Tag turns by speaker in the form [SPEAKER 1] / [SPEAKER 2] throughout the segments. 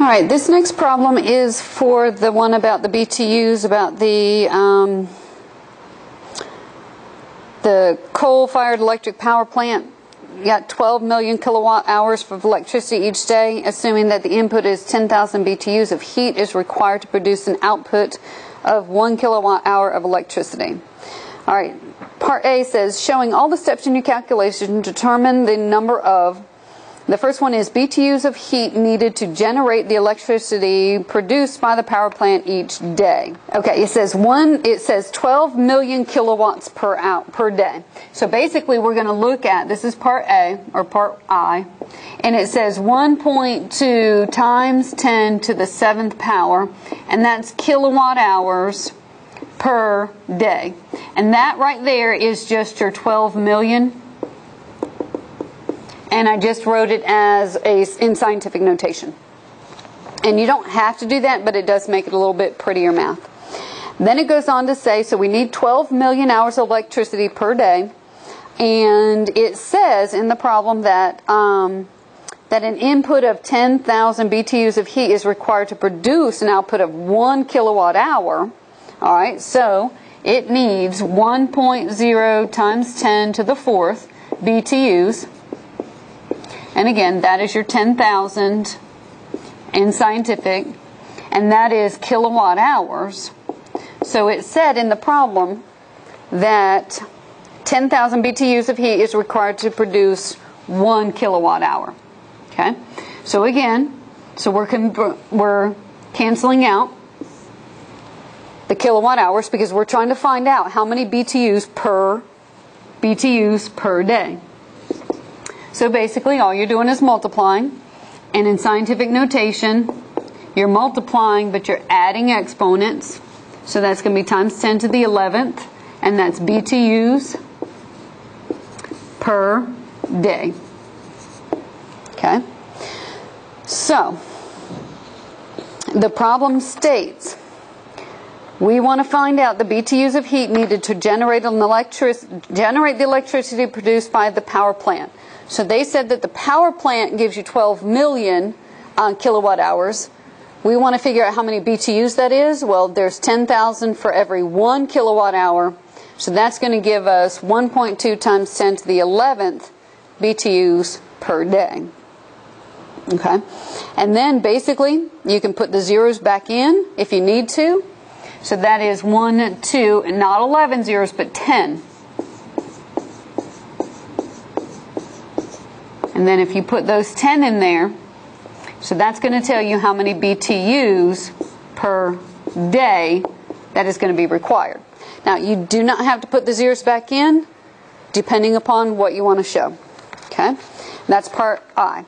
[SPEAKER 1] All right, this next problem is for the one about the BTUs, about the coal-fired electric power plant. You got 12 million kilowatt hours of electricity each day, assuming that the input is 10,000 BTUs of heat is required to produce an output of 1 kilowatt hour of electricity. All right, part A says, showing all the steps in your calculation, determine the number of, the first one is BTUs of heat needed to generate the electricity produced by the power plant each day. Okay, it says 12 million kilowatts per day. So basically we're going to look at, this is part A, or part I, and it says 1.2 times 10 to the 7th power, and that's kilowatt hours per day. And that right there is just your 12 million. And I just wrote it as in scientific notation. And you don't have to do that, but it does make it a little bit prettier math. Then it goes on to say, so we need 12 million hours of electricity per day. And it says in the problem that that an input of 10,000 BTUs of heat is required to produce an output of 1 kilowatt hour. All right, so it needs 1.0 times 10 to the 4th BTUs. And again, that is your 10,000 in scientific, and that is kilowatt hours. So it said in the problem that 10,000 BTUs of heat is required to produce 1 kilowatt hour. Okay? So again, we're canceling out the kilowatt hours because we're trying to find out how many BTUs per day. So basically all you're doing is multiplying, and in scientific notation you're multiplying but you're adding exponents, so that's going to be times 10 to the 11th, and that's BTUs per day. Okay, so the problem states we want to find out the BTUs of heat needed to generate the electricity produced by the power plant. So they said that the power plant gives you 12 million kilowatt hours. We want to figure out how many BTUs that is. Well, there's 10,000 for every 1 kilowatt hour. So that's going to give us 1.2 times 10 to the 11th BTUs per day. Okay. And then basically you can put the zeros back in if you need to. So that is 1, 2, and not 11 zeros, but 10. And then if you put those 10 in there, so that's going to tell you how many BTUs per day that is going to be required. Now, you do not have to put the zeros back in, depending upon what you want to show. Okay? That's part I.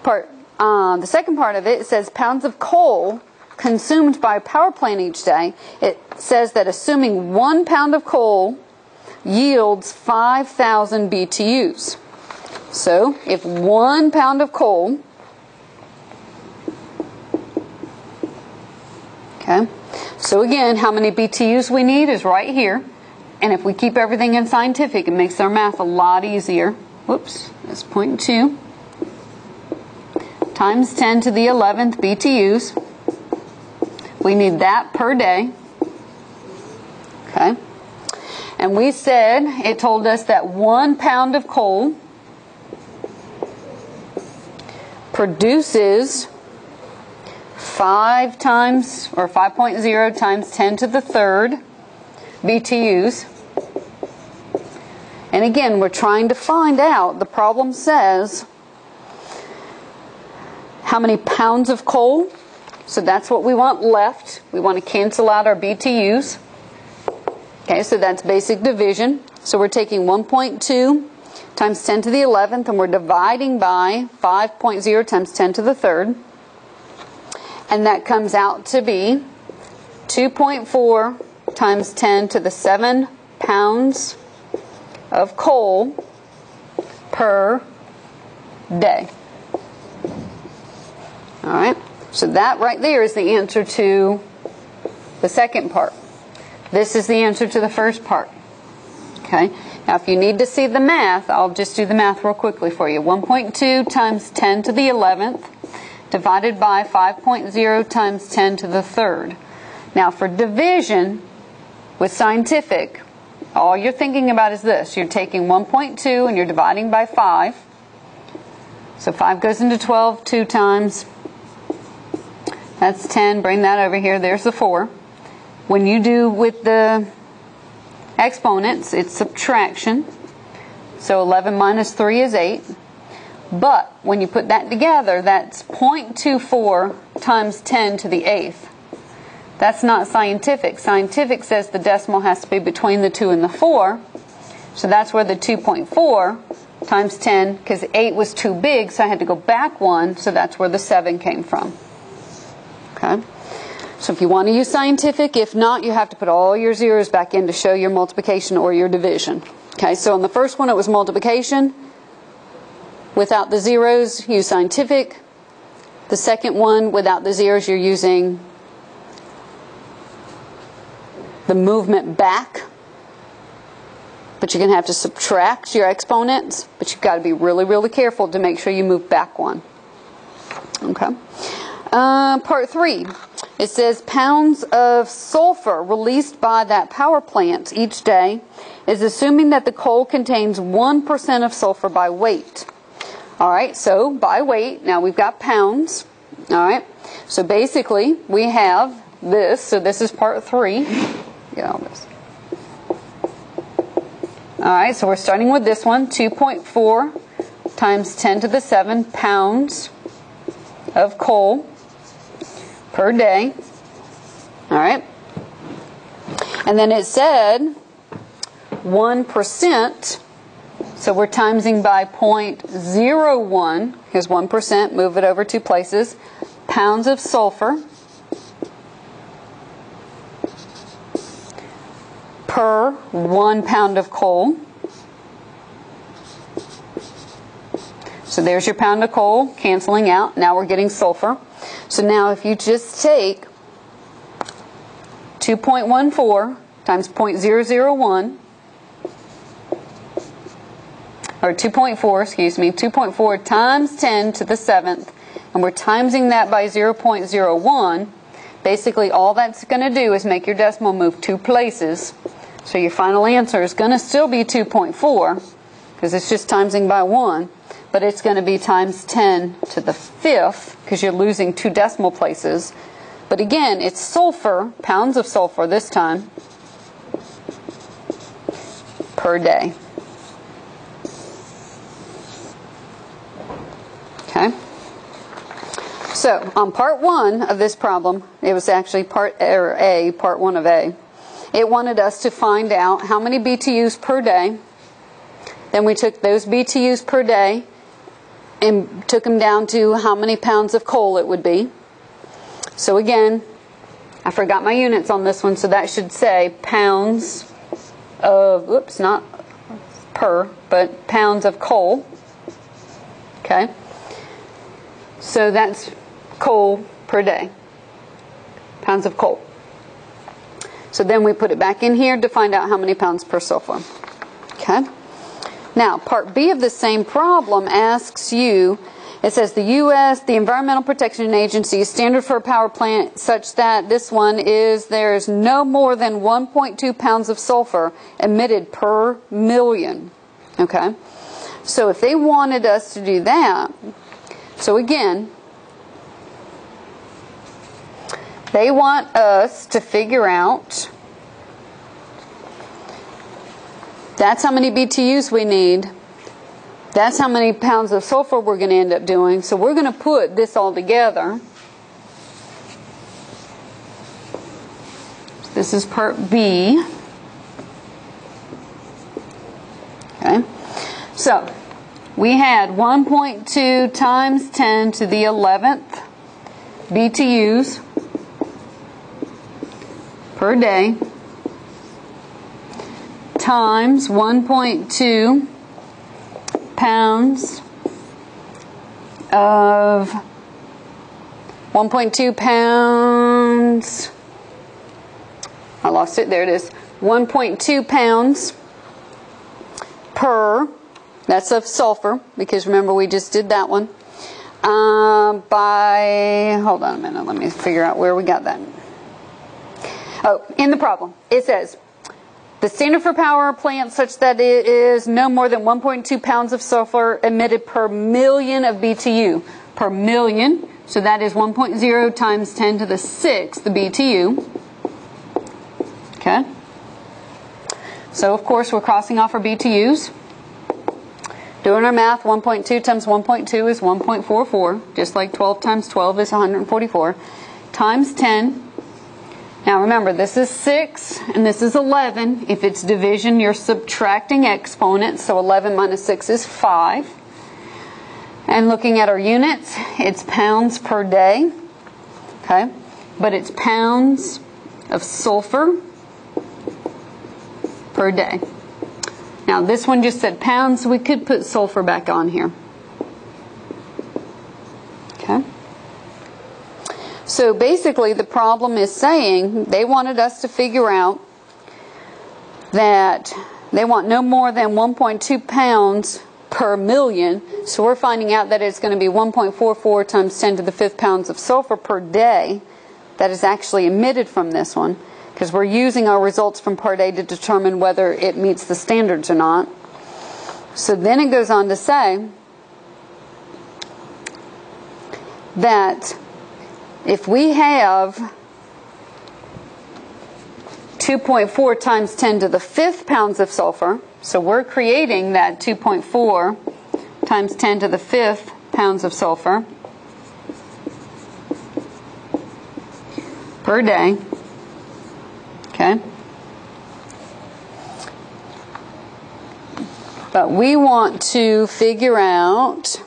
[SPEAKER 1] The second part of it says pounds of coal consumed by a power plant each day. It says that assuming 1 pound of coal yields 5,000 BTUs. So, if 1 pound of coal, okay, so again, how many BTUs we need is right here. And if we keep everything in scientific, it makes our math a lot easier. Whoops, that's 0.2 times 10 to the 11th BTUs. We need that per day. Okay. And we said, it told us that 1 pound of coal produces 5 times, or 5.0 times 10 to the 3rd BTUs. And again, we're trying to find out, the problem says, how many pounds of coal. So that's what we want left. We want to cancel out our BTUs. Okay, so that's basic division. So we're taking 1.2 times 10 to the 11th, and we're dividing by 5.0 times 10 to the 3rd. And that comes out to be 2.4 times 10 to the 7 pounds of coal per day. All right, so that right there is the answer to the second part. This is the answer to the first part. Okay. Now, if you need to see the math, I'll just do the math real quickly for you. 1.2 times 10 to the 11th divided by 5.0 times 10 to the third. Now for division with scientific, all you're thinking about is this. You're taking 1.2 and you're dividing by 5. So 5 goes into 12 2 times. That's 10. Bring that over here. There's the 4. When you do with the exponents, it's subtraction. So 11 minus 3 is 8. But when you put that together, that's 0.24 times 10 to the 8th. That's not scientific. Scientific says the decimal has to be between the 2 and the 4. So that's where the 2.4 times 10, because 8 was too big, so I had to go back 1, so that's where the 7 came from. Okay? So if you want to use scientific, if not, you have to put all your zeros back in to show your multiplication or your division. Okay, so on the first one it was multiplication. Without the zeros, use scientific. The second one, without the zeros, you're using the movement back, but you're going to have to subtract your exponents, but you've got to be really, really careful to make sure you move back 1. Okay. Part 3. It says pounds of sulfur released by that power plant each day is assuming that the coal contains 1% of sulfur by weight. Alright, so by weight, now we've got pounds. Alright, so basically we have this, so this is part 3. Get all this. Alright, so we're starting with this one, 2.4 times 10 to the 7 pounds of coal per day. Alright, and then it said 1%, so we're timesing by 0.01, here's 1%, move it over 2 places, pounds of sulfur per 1 pound of coal. So there's your pound of coal canceling out. Now we're getting sulfur. So now if you just take 2.14 times 0.001, or 2.4, excuse me, 2.4 times 10 to the 7th, and we're timesing that by 0.01, basically all that's going to do is make your decimal move 2 places. So your final answer is going to still be 2.4, because it's just timesing by 1, but it's going to be times 10 to the 5th, because you're losing 2 decimal places. But again, it's sulfur, pounds of sulfur this time, per day. Okay? So, on part 1 of this problem, it was actually part 1 of A. It wanted us to find out how many BTUs per day. Then we took those BTUs per day and took them down to how many pounds of coal it would be. So again, I forgot my units on this one, so that should say pounds of, oops, not per, but pounds of coal. Okay? So that's coal per day. Pounds of coal. So then we put it back in here to find out how many pounds per sulfur. Okay? Now, part B of the same problem asks you, it says the U.S., the Environmental Protection Agency, standard for a power plant such that this one is, there is no more than 1.2 pounds of sulfur emitted per million. Okay? So if they wanted us to do that, so again, they want us to figure out, that's how many BTUs we need. That's how many pounds of sulfur we're going to end up doing. So we're going to put this all together. This is part B. Okay. So we had 1.2 times 10 to the 11th BTUs per day times 1.2 pounds of 1.2 pounds, I lost it, there it is, 1.2 pounds per, that's of sulfur, because remember we just did that one, hold on a minute, let me figure out where we got that. Oh, in the problem, it says, the standard for power plant such that it is no more than 1.2 pounds of sulfur emitted per million of BTU. Per million, so that is 1.0 times 10 to the 6th, the BTU. Okay. So, of course, we're crossing off our BTUs. Doing our math, 1.2 times 1.2 is 1.44, just like 12 times 12 is 144, times 10. Now remember, this is 6 and this is 11. If it's division, you're subtracting exponents, so 11 minus 6 is 5. And looking at our units, it's pounds per day, okay? But it's pounds of sulfur per day. Now this one just said pounds, so we could put sulfur back on here. Okay. So basically the problem is saying they wanted us to figure out that they want no more than 1.2 pounds per million. So we're finding out that it's going to be 1.44 times 10 to the 5th pounds of sulfur per day that is actually emitted from this one, because we're using our results from Part A to determine whether it meets the standards or not. So then it goes on to say that if we have 2.4 times 10 to the 5th pounds of sulfur, so we're creating that 2.4 times 10 to the 5th pounds of sulfur per day. Okay. But we want to figure out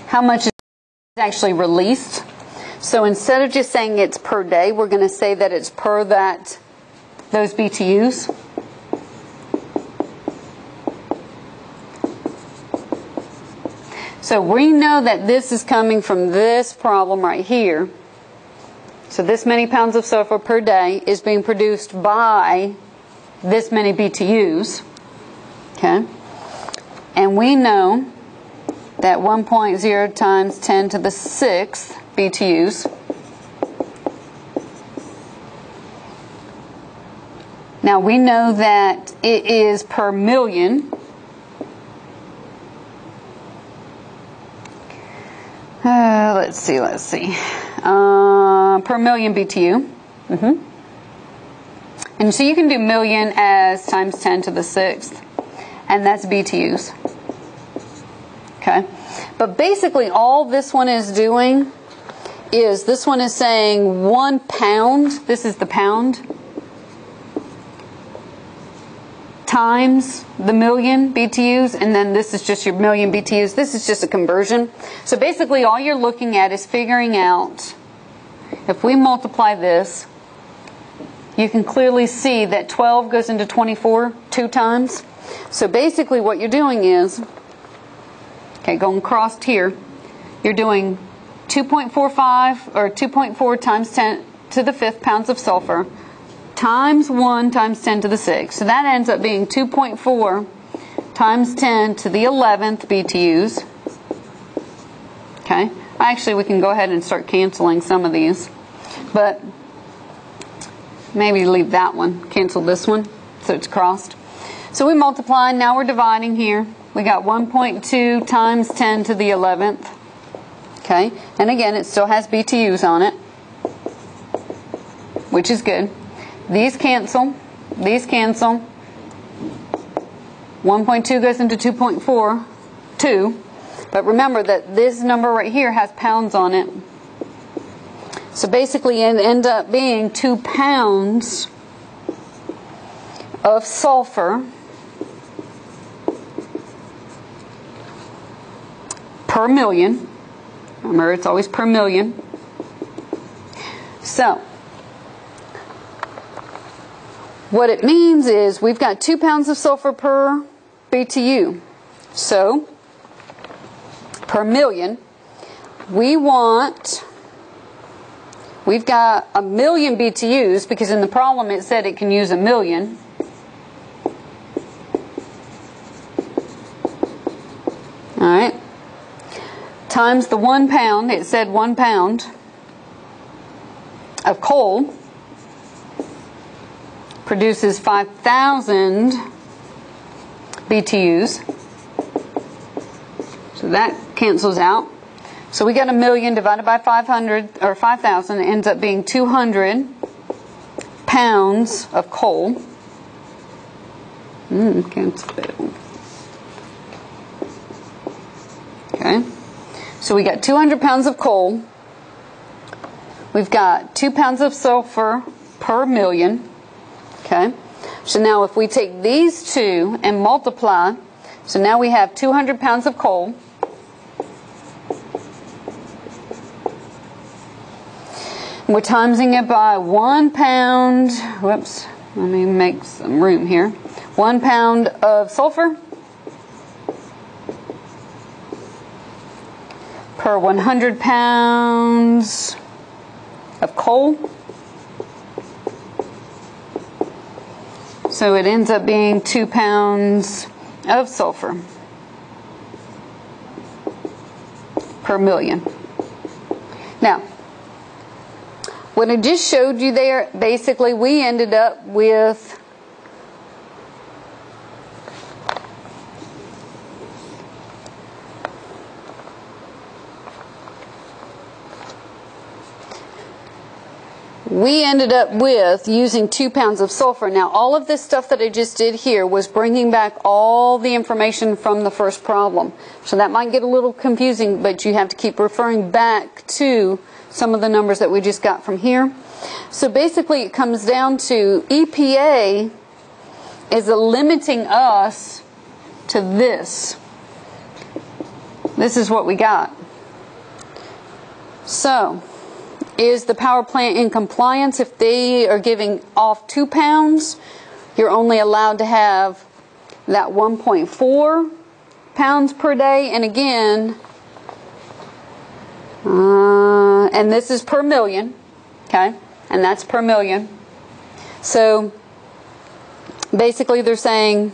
[SPEAKER 1] how much is actually released. So instead of just saying it's per day, we're going to say that it's per those BTUs. So we know that this is coming from this problem right here. So this many pounds of sulfur per day is being produced by this many BTUs. Okay? And we know that 1.0 times 10 to the 6th BTUs. Now we know that it is per million. Let's see. Per million BTU. And so you can do million as times 10 to the 6th, and that's BTUs. Okay? But basically all this one is doing is, this one is saying 1 pound, this is the pound, times the million BTUs, and then this is just your million BTUs. This is just a conversion. So basically all you're looking at is figuring out, if we multiply this, you can clearly see that 12 goes into 24 2 times. So basically what you're doing is, okay, going across here, you're doing 2.45 or 2.4 times 10 to the 5th pounds of sulfur times 1 times 10 to the 6th. So that ends up being 2.4 times 10 to the 11th BTUs. Okay? Actually, we can go ahead and start canceling some of these. But maybe leave that one. Cancel this one so it's crossed. So we multiply. Now we're dividing here. We got 1.2 times 10 to the 11th. Okay? And again, it still has BTUs on it, which is good. These cancel. These cancel. 1.2 goes into 2.4, 2. But remember that this number right here has pounds on it. So basically it ends up being 2 pounds of sulfur per million. Remember, it's always per million. So what it means is we've got 2 pounds of sulfur per BTU. So per million, we've got 1 million BTUs, because in the problem it said it can use 1 million. times the 1 pound, it said 1 pound of coal produces 5,000 BTUs. So that cancels out. So we got 1 million divided by 500 or 5,000 ends up being 200 pounds of coal. Cancel. Okay. So we got 200 pounds of coal. We've got 2 pounds of sulfur per million. Okay. So now if we take these two and multiply, so now we have 200 pounds of coal. We're timesing it by 1 pound. Whoops. Let me make some room here. 1 pound of sulfur per 100 pounds of coal. So it ends up being 2 pounds of sulfur per million. Now, what I just showed you there, basically we ended up with using 2 pounds of sulfur. Now, all of this stuff that I just did here was bringing back all the information from the first problem. So that might get a little confusing, but you have to keep referring back to some of the numbers that we just got from here. So basically it comes down to EPA is limiting us to this. This is what we got. So, is the power plant in compliance? If they are giving off 2 pounds, you're only allowed to have that 1.4 pounds per day. And again, and this is per million, okay? And that's per million. So basically they're saying,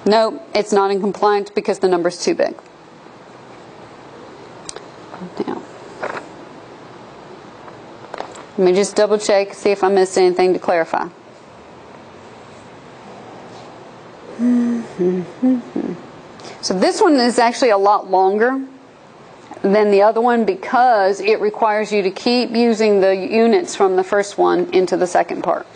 [SPEAKER 1] nope, it's not in compliance because the number's too big. Now, let me just double check, see if I missed anything to clarify. So this one is actually a lot longer than the other one because it requires you to keep using the units from the first one into the second part.